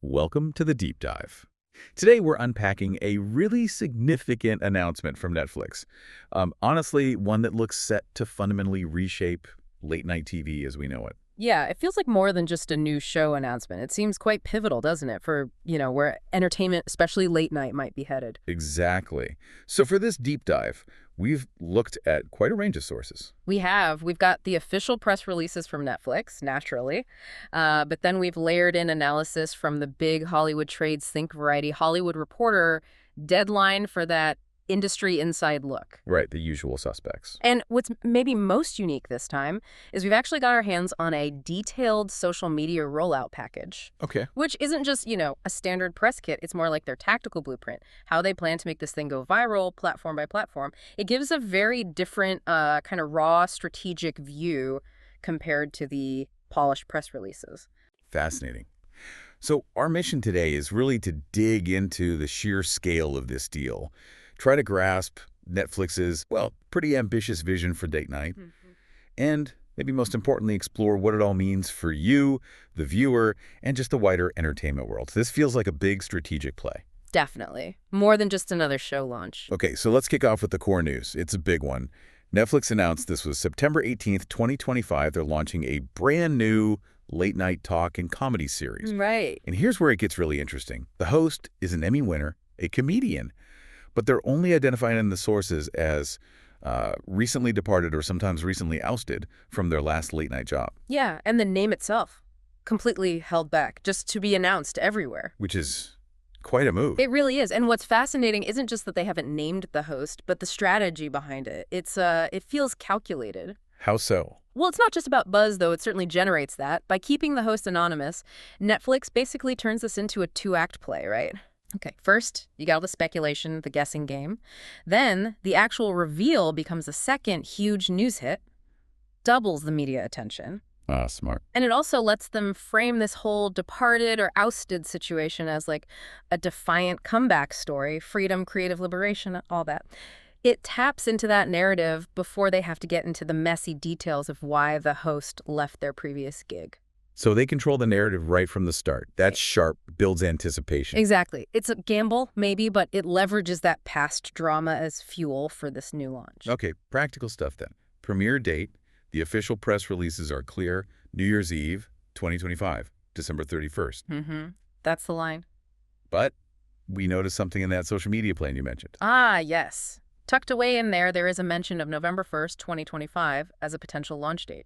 Welcome to the Deep Dive. Today we're unpacking a really significant announcement from Netflix. Honestly, one that looks set to fundamentally reshape late-night TV as we know it. Yeah, it feels like more than just a new show announcement. It seems quite pivotal, doesn't it, for, where entertainment, especially late night, might be headed. Exactly. So for this deep dive, we've looked at quite a range of sources. We've got the official press releases from Netflix, naturally, but then we've layered in analysis from the big Hollywood trades think Variety Hollywood Reporter, Deadline for that industry inside look. Right, the usual suspects. And what's maybe most unique this time is we've actually got our hands on a detailed social media rollout package. Okay. Which isn't just, a standard press kit. It's more like their tactical blueprint, how they plan to make this thing go viral, platform by platform. It gives a very different kind of raw strategic view compared to the polished press releases. Fascinating. So our mission today is really to dig into the sheer scale of this deal. Try to grasp Netflix's, pretty ambitious vision for date night, and maybe most importantly, explore what it all means for you, the viewer, and just the wider entertainment world. This feels like a big strategic play. Definitely. More than just another show launch. Okay, so let's kick off with the core news. It's a big one. Netflix announced this was September 18th, 2025. They're launching a brand new late-night talk and comedy series. Right. And here's where it gets really interesting. The host is an Emmy winner, a comedian, but they're only identifying in the sources as recently departed or sometimes recently ousted from their last late-night job. Yeah, and the name itself, completely held back, just to be announced everywhere. Which is quite a move. It really is. And what's fascinating isn't just that they haven't named the host, but the strategy behind it. It feels calculated. How so? Well, it's not just about buzz, though. It certainly generates that. By keeping the host anonymous, Netflix basically turns this into a two-act play, right? Okay, first, you got all the speculation, the guessing game. Then, the actual reveal becomes a second huge news hit, doubles the media attention. Ah, smart. And it also lets them frame this whole departed or ousted situation as like a defiant comeback story, freedom, creative liberation, all that. It taps into that narrative before they have to get into the messy details of why the host left their previous gig. So they control the narrative right from the start. That's sharp, builds anticipation. Exactly. It's a gamble, maybe, but it leverages that past drama as fuel for this new launch. Okay, practical stuff then. Premiere date, the official press releases are clear, New Year's Eve, 2025, December 31st. That's the line. But we noticed something in that social media plan you mentioned. Ah, yes. Tucked away in there is a mention of November 1st, 2025 as a potential launch date.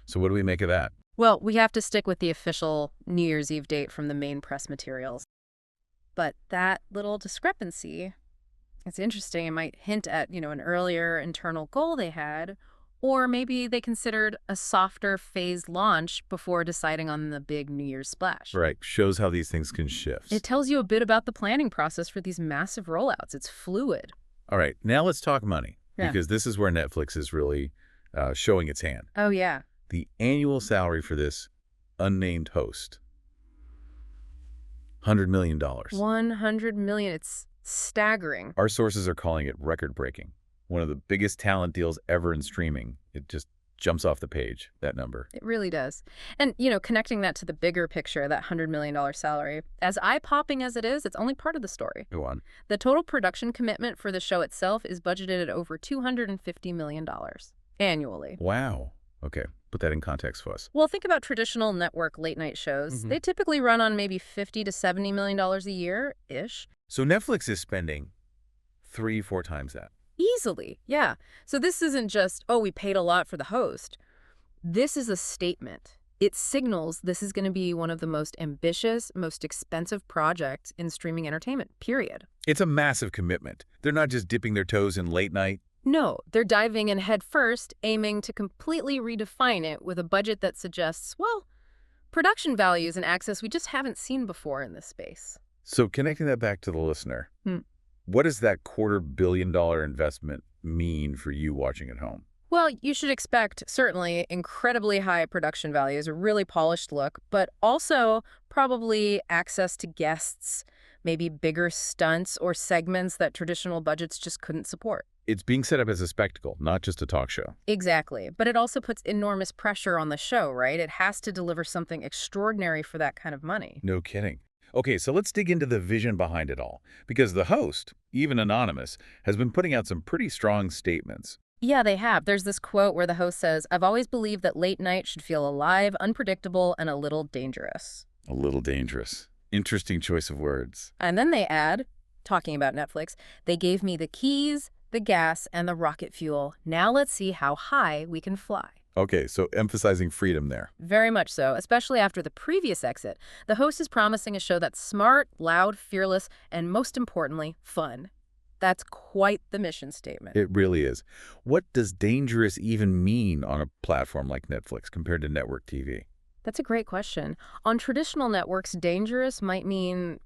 So what do we make of that? Well, we have to stick with the official New Year's Eve date from the main press materials. But that little discrepancy, it's interesting. It might hint at, an earlier internal goal they had, or maybe they considered a softer phased launch before deciding on the big New Year's splash. Right, shows how these things can shift. It tells you a bit about the planning process for these massive rollouts. It's fluid. All right, now let's talk money, Yeah. because this is where Netflix is really showing its hand. Oh, yeah. The annual salary for this unnamed host, $100 million. $100 million. It's staggering. Our sources are calling it record-breaking. One of the biggest talent deals ever in streaming. It just jumps off the page, that number. It really does. And, connecting that to the bigger picture, that $100 million salary, as eye-popping as it is, it's only part of the story. Go on. The total production commitment for the show itself is budgeted at over $250 million annually. Wow. Okay, put that in context for us. Well, think about traditional network late-night shows. They typically run on maybe $50 to $70 million a year-ish. So Netflix is spending 3-4 times that. Easily, yeah. So this isn't just, we paid a lot for the host. This is a statement. It signals this is going to be one of the most ambitious, most expensive projects in streaming entertainment, period. It's a massive commitment. They're not just dipping their toes in late night. No, they're diving in head first, aiming to completely redefine it with a budget that suggests, production values and access we just haven't seen before in this space. So connecting that back to the listener, what does that $250 million investment mean for you watching at home? Well, you should expect, certainly, incredibly high production values, a really polished look, but also probably access to guests, maybe bigger stunts or segments that traditional budgets just couldn't support. It's being set up as a spectacle, not just a talk show. Exactly. But it also puts enormous pressure on the show, right? It has to deliver something extraordinary for that kind of money. No kidding. Okay, so let's dig into the vision behind it all. Because the host, even anonymous, has been putting out some pretty strong statements. Yeah, they have. There's this quote where the host says, "I've always believed that late night should feel alive, unpredictable, and a little dangerous." A little dangerous. Interesting choice of words. And then they add, talking about Netflix, "They gave me the keys, the gas, and the rocket fuel. Now let's see how high we can fly." Okay, so emphasizing freedom there. Very much so, especially after the previous exit. The host is promising a show that's smart, loud, fearless, and most importantly, fun. That's quite the mission statement. It really is. What does dangerous even mean on a platform like Netflix compared to network TV? That's a great question. On traditional networks, dangerous might mean,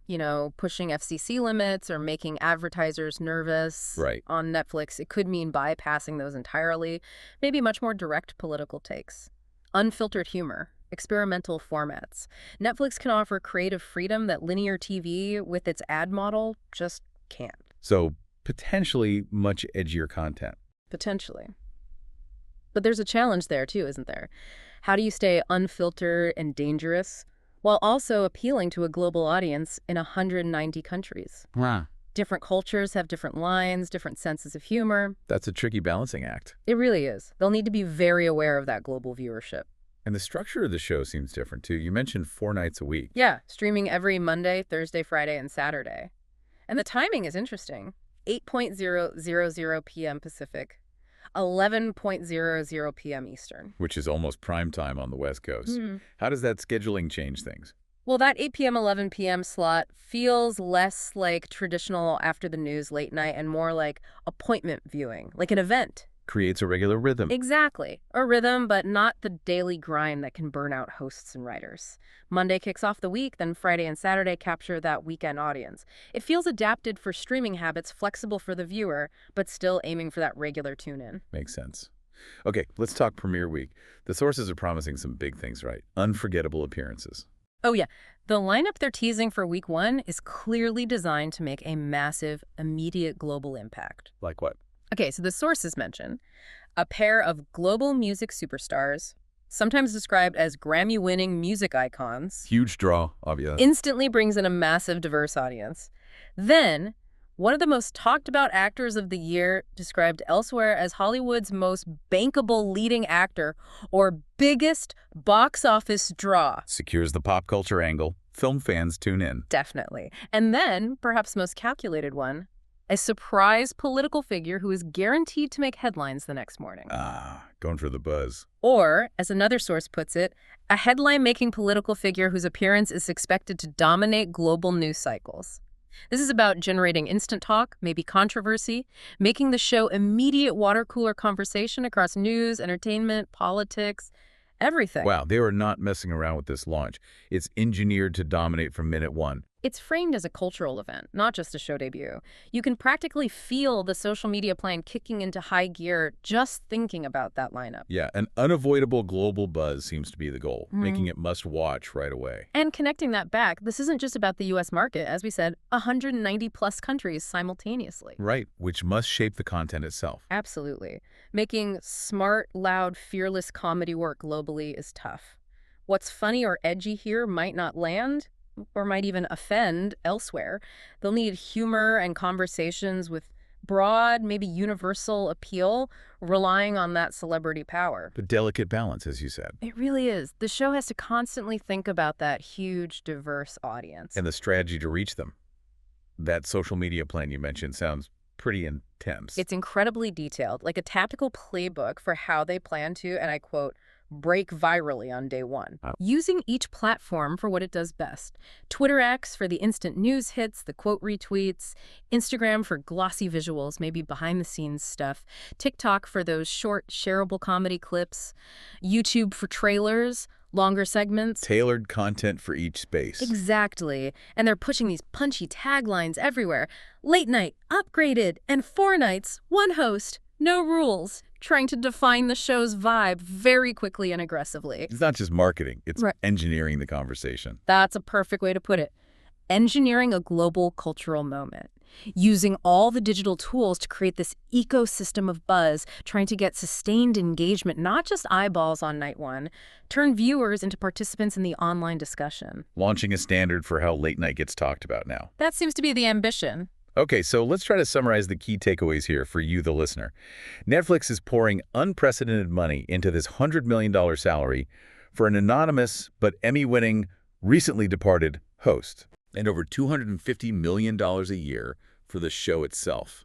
pushing FCC limits or making advertisers nervous. Right. On Netflix, it could mean bypassing those entirely, maybe much more direct political takes. Unfiltered humor, experimental formats. Netflix can offer creative freedom that linear TV, with its ad model, just can't. So potentially much edgier content. Potentially. But there's a challenge there, too, isn't there? How do you stay unfiltered and dangerous while also appealing to a global audience in 190 countries? Wow. Different cultures have different lines, different senses of humor. That's a tricky balancing act. It really is. They'll need to be very aware of that global viewership. And the structure of the show seems different, too. You mentioned 4 nights a week. Yeah, streaming every Monday, Thursday, Friday, and Saturday. And the timing is interesting. 8:00 p.m. Pacific, 11:00 p.m. Eastern. Which is almost prime time on the West Coast. How does that scheduling change things? Well, that 8 p.m., 11 p.m. slot feels less like traditional after the news late night and more like appointment viewing, like an event. Creates a regular rhythm. Exactly. A rhythm, but not the daily grind that can burn out hosts and writers. Monday kicks off the week, then Friday and Saturday capture that weekend audience. It feels adapted for streaming habits, flexible for the viewer, but still aiming for that regular tune-in. Makes sense. Okay, let's talk premiere week. The sources are promising some big things, right? Unforgettable appearances. Oh, yeah. The lineup they're teasing for week 1 is clearly designed to make a massive, immediate global impact. Like what? Okay, so the sources mention a pair of global music superstars, sometimes described as Grammy-winning music icons. Huge draw, obvious. Instantly brings in a massive, diverse audience. Then, one of the most talked about actors of the year, described elsewhere as Hollywood's most bankable leading actor or biggest box office draw. Secures the pop culture angle. Film fans tune in. Definitely. And then, perhaps most calculated one, a surprise political figure who is guaranteed to make headlines the next morning. Going for the buzz. Or, as another source puts it, a headline-making political figure whose appearance is expected to dominate global news cycles. This is about generating instant talk, maybe controversy, making the show immediate water cooler conversation across news, entertainment, politics, everything. Wow, they are not messing around with this launch. It's engineered to dominate from minute 1. It's framed as a cultural event, not just a show debut. You can practically feel the social media plan kicking into high gear just thinking about that lineup. Yeah, an unavoidable global buzz seems to be the goal, making it must-watch right away. And connecting that back, this isn't just about the U.S. market. As we said, 190-plus countries simultaneously. Right, which must shape the content itself. Absolutely. Making smart, loud, fearless comedy work globally is tough. What's funny or edgy here might not land, or might even offend elsewhere. They'll need humor and conversations with broad, maybe universal appeal, relying on that celebrity power. The delicate balance, as you said. It really is. The show has to constantly think about that huge, diverse audience. And the strategy to reach them. That social media plan you mentioned sounds pretty intense. It's incredibly detailed, like a tactical playbook for how they plan to, and I quote, break virally on day 1. Using each platform for what it does best. Twitter X for the instant news hits, the quote retweets. Instagram for glossy visuals, maybe behind-the-scenes stuff. TikTok for those short, shareable comedy clips. YouTube for trailers, longer segments. Tailored content for each space. Exactly. And they're pushing these punchy taglines everywhere. Late night, upgraded, and 4 nights, 1 host, no rules. Trying to define the show's vibe very quickly and aggressively. It's not just marketing, it's Right. engineering the conversation. That's a perfect way to put it. Engineering a global cultural moment. using all the digital tools to create this ecosystem of buzz, trying to get sustained engagement, not just eyeballs on night one, turn viewers into participants in the online discussion. Launching a standard for how late night gets talked about now. That seems to be the ambition. Okay, so let's try to summarize the key takeaways here for you, the listener. Netflix is pouring unprecedented money into this $100 million salary for an anonymous but Emmy-winning, recently departed host, and over $250 million a year for the show itself.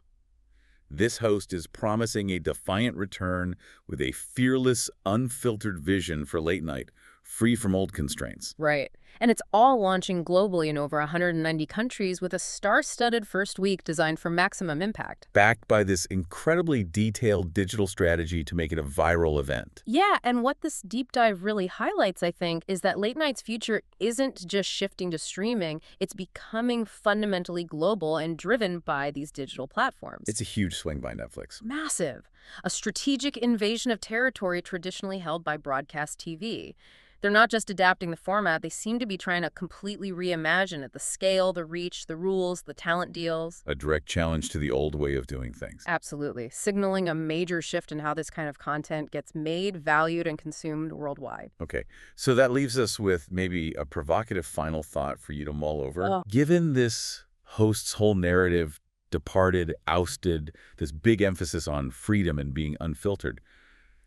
This host is promising a defiant return with a fearless, unfiltered vision for late night, free from old constraints. Right. And it's all launching globally in over 190 countries with a star-studded first week designed for maximum impact. Backed by this incredibly detailed digital strategy to make it a viral event. Yeah, and what this deep dive really highlights, I think, is that late night's future isn't just shifting to streaming, it's becoming fundamentally global and driven by these digital platforms. It's a huge swing by Netflix. Massive. A strategic invasion of territory traditionally held by broadcast TV. They're not just adapting the format, they seem to be trying to completely reimagine it, the scale, the reach, the rules, the talent deals. A direct challenge to the old way of doing things. Absolutely. Signaling a major shift in how this kind of content gets made, valued, and consumed worldwide. Okay, so that leaves us with maybe a provocative final thought for you to mull over. Oh. Given this host's whole narrative, departed, ousted, this big emphasis on freedom and being unfiltered,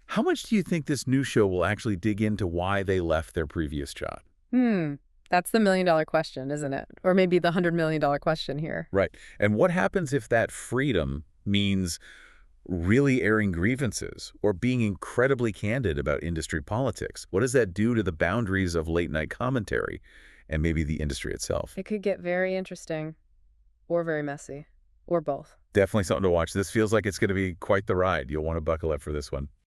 how much do you think this new show will actually dig into why they left their previous job? That's the million-dollar question, isn't it? Or maybe the $100 million question here. Right. And what happens if that freedom means really airing grievances or being incredibly candid about industry politics? What does that do to the boundaries of late-night commentary and maybe the industry itself? It could get very interesting or very messy or both. Definitely something to watch. This feels like it's going to be quite the ride. You'll want to buckle up for this one.